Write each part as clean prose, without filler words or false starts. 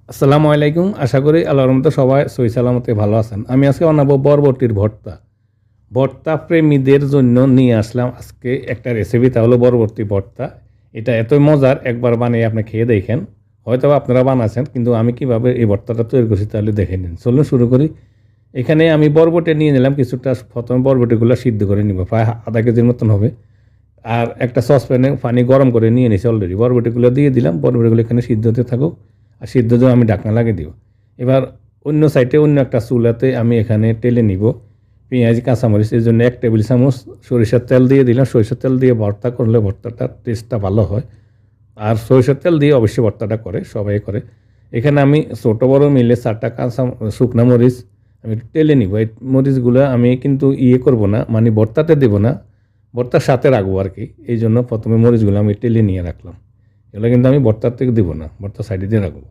আসসালামু আলাইকুম। আশা করি আল্লাহর রহমতে সবাই সহি সালামতে ভালো আছেন। আমি আজকে বানাবো বরবটির ভর্তা। ভর্তা প্রেমীদের জন্য নিয়ে আসলাম আজকে একটা রেসিপি, তা হলো বরবটি ভর্তা। এটা এতই মজার, একবার বানিয়ে আপনি খেয়ে দেখেন। হয়তো আপনারা বানাচ্ছেন, কিন্তু আমি কিভাবে এই ভর্তাটা তৈরি করছি তাহলে দেখে নিন। চলুন শুরু করি। এখানে আমি বরবটি নিয়ে নিলাম কিছুটা। প্রথমে বরবটিগুলো সিদ্ধ করে নিব, প্রায় আধা কেজির মতন হবে। আর একটা সসপ্যানে পানি গরম করে নিয়ে নিয়েছি অলরেডি। বরবটিগুলো দিয়ে দিলাম, বরবটিগুলো এখানে সিদ্ধ হতে থাকুক। আর সিদ্ধ জন্য আমি ঢাকনা লাগিয়ে দিব। এবার অন্য সাইডে অন্য একটা চুলাতে আমি এখানে টেলে নিব পেঁয়াজ কাঁচামরিচ। এই জন্য 1 টেবিল চামচ সরিষার তেল দিয়ে দিলাম। সরিষার তেল দিয়ে ভর্তা করলে ভর্তাটার টেস্টটা ভালো হয়। আর সরিষার তেল দিয়ে অবশ্যই ভর্তাটা করে, সবাই করে। এখানে আমি ছোটো বড়ো মিলে 4টা কাঁচা শুকনো মরিচ আমি টেলে নিব। এই মরিচগুলো আমি কিন্তু করব না, মানে ভর্তাতে দেব না, ভর্তার সাথে রাখবো আর কি। এই জন্য প্রথমে মরিচগুলো আমি টেলে নিয়ে রাখলাম। এগুলো কিন্তু আমি ভর্তার থেকে দেবো না, ভর্তার সাইডে দিয়ে রাখবো।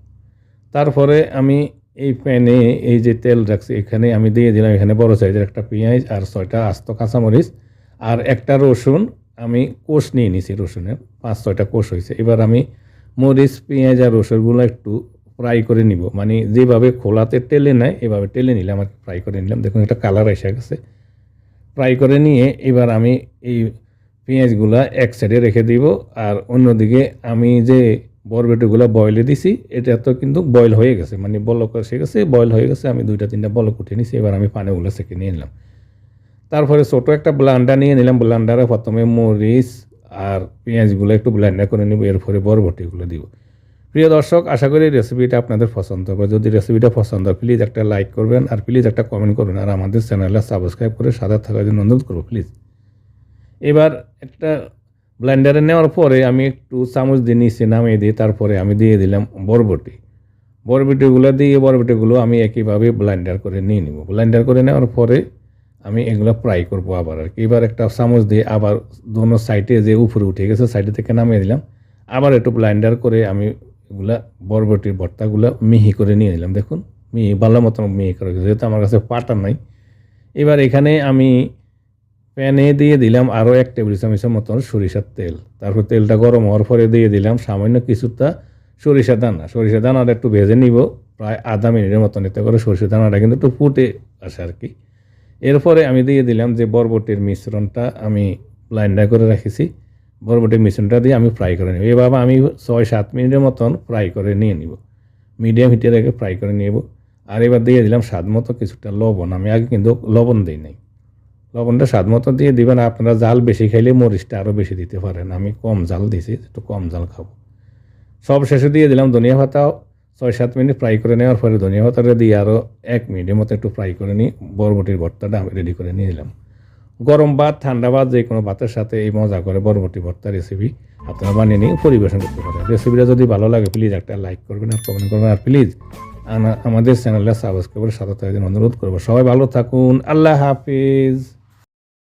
তারপরে আমি এই প্যানে এই যে তেল রাখছি এখানে আমি দিয়ে দিলাম এখানে বড় সাইজের একটা পেঁয়াজ আর 6টা আস্ত কাঁচামরিচ আর একটা রসুন। আমি কোষ নিয়ে নিছি, রসুনের 5-6টা কোষ হয়েছে। এবার আমি মরিচ পেঁয়াজ আর রসুনগুলো একটু ফ্রাই করে নিব, মানে যেভাবে খোলাতে টেলে নেয় এভাবে টেলে নিলাম আর ফ্রাই করে নিলাম। দেখুন একটা কালার এসে গেছে। ফ্রাই করে নিয়ে এবার আমি এই পেঁয়াজগুলা এক সাইডে রেখে দিব। আর অন্যদিকে আমি যে বরবটিগুলো বয়েলে দিছি এটা তো কিন্তু বয়েল হয়ে গেছে, মানে বলক এসে গেছে, বয়েল হয়ে গেছে। আমি 2-3টা বলক উঠিয়ে নিছি। এবার আমি পানিগুলো সেঁকে নিয়ে নিলাম। তারপরে ছোটো একটা ব্লান্ডার নিয়ে নিলাম। ব্লান্ডারে প্রথমে মরিচ আর পেঁয়াজগুলো একটু ব্লেন্ডার করে নেব, এরপরে বরবটিগুলো দিব। প্রিয় দর্শক, আশা করি রেসিপিটা আপনাদের পছন্দ হবে। যদি রেসিপিটা পছন্দ হয় প্লিজ একটা লাইক করবেন আর প্লিজ একটা কমেন্ট করবেন। আর আমাদের চ্যানেলটা সাবস্ক্রাইব করে সাথে থাকার জন্য অনুরোধ করবো প্লিজ। এবার একটা ব্লেন্ডারে নেওয়ার পরে আমি একটু চামচ দিয়ে নিচে নামিয়ে দিই। তারপরে আমি দিয়ে দিলাম বরবটিগুলো আমি একইভাবে ব্লেন্ডার করে নিয়ে নিব। ব্লেন্ডার করে নেওয়ার পরে আমি এগুলো ফ্রাই করবো আবার আর কি। এবার একটা চামচ দিয়ে আবার দোনো সাইডে যে উপরে উঠে গেছে সাইডে থেকে নামিয়ে দিলাম। আবার একটু ব্লেন্ডার করে আমি এগুলা বরবটির ভর্তাগুলো মিহি করে নিয়ে নিলাম। দেখুন ভালো মতন মিহি করে গেছে, যেহেতু আমার কাছে পাটা নাই। এবার এখানে আমি প্যানে দিয়ে দিলাম আরও 1 টেবিল চামচের মতন সরিষার তেল। তারপর তেলটা গরম হওয়ার পরে দিয়ে দিলাম সামান্য কিছুটা সরিষা দানাটা একটু ভেজে নিব প্রায় আধা মিনিটের মতন। এতে করে সরিষা দানাটা কিন্তু একটু ফুটে আসে আর কি। এরপরে আমি দিয়ে দিলাম যে বরবটির মিশ্রণটা আমি ব্লেন্ডার করে রেখেছি। বরবটির মিশ্রণটা দিয়ে আমি ফ্রাই করে নেব। এভাবে আমি 6-7 মিনিটের মতন ফ্রাই করে নিয়ে নিব, মিডিয়াম হিটে রেখে ফ্রাই করে নেব। আর এবার দিয়ে দিলাম স্বাদ মতো কিছুটা লবণ। আমি আগে কিন্তু লবণ দিই নাই। লবণটা স্বাদ মতো দিয়ে দিবেন। আপনারা জাল বেশি খাইলে মরিচটা আরও বেশি দিতে পারেন। আমি কম জাল দিছি, একটু কম জাল খাবো। সব শেষে দিয়ে দিলাম ধনিয়া পাতাও। 6-7 মিনিট ফ্রাই করে নেওয়ার পরে ধনিয়া পাতাটা দিয়ে আরও 1 মিনিটের মতো একটু ফ্রাই করে নিই। বরবটির ভর্তাটা আমি রেডি করে নিয়ে দিলাম। গরম ভাত, ঠান্ডা ভাত, যে কোনো ভাতের সাথে এই মজা করে বরবটি ভর্তা রেসিপি আপনারা বানিয়ে নিয়ে পরিবেশন করতে পারেন। রেসিপিটা যদি ভালো লাগে প্লিজ একটা লাইক করবেন আর কমেন্ট করবেন। আর প্লিজ আমাদের চ্যানেলটা সাবস্ক্রাইব করে সাথে থাকার জন্য অনুরোধ করবো। সবাই ভালো থাকুন। আল্লাহ হাফিজ।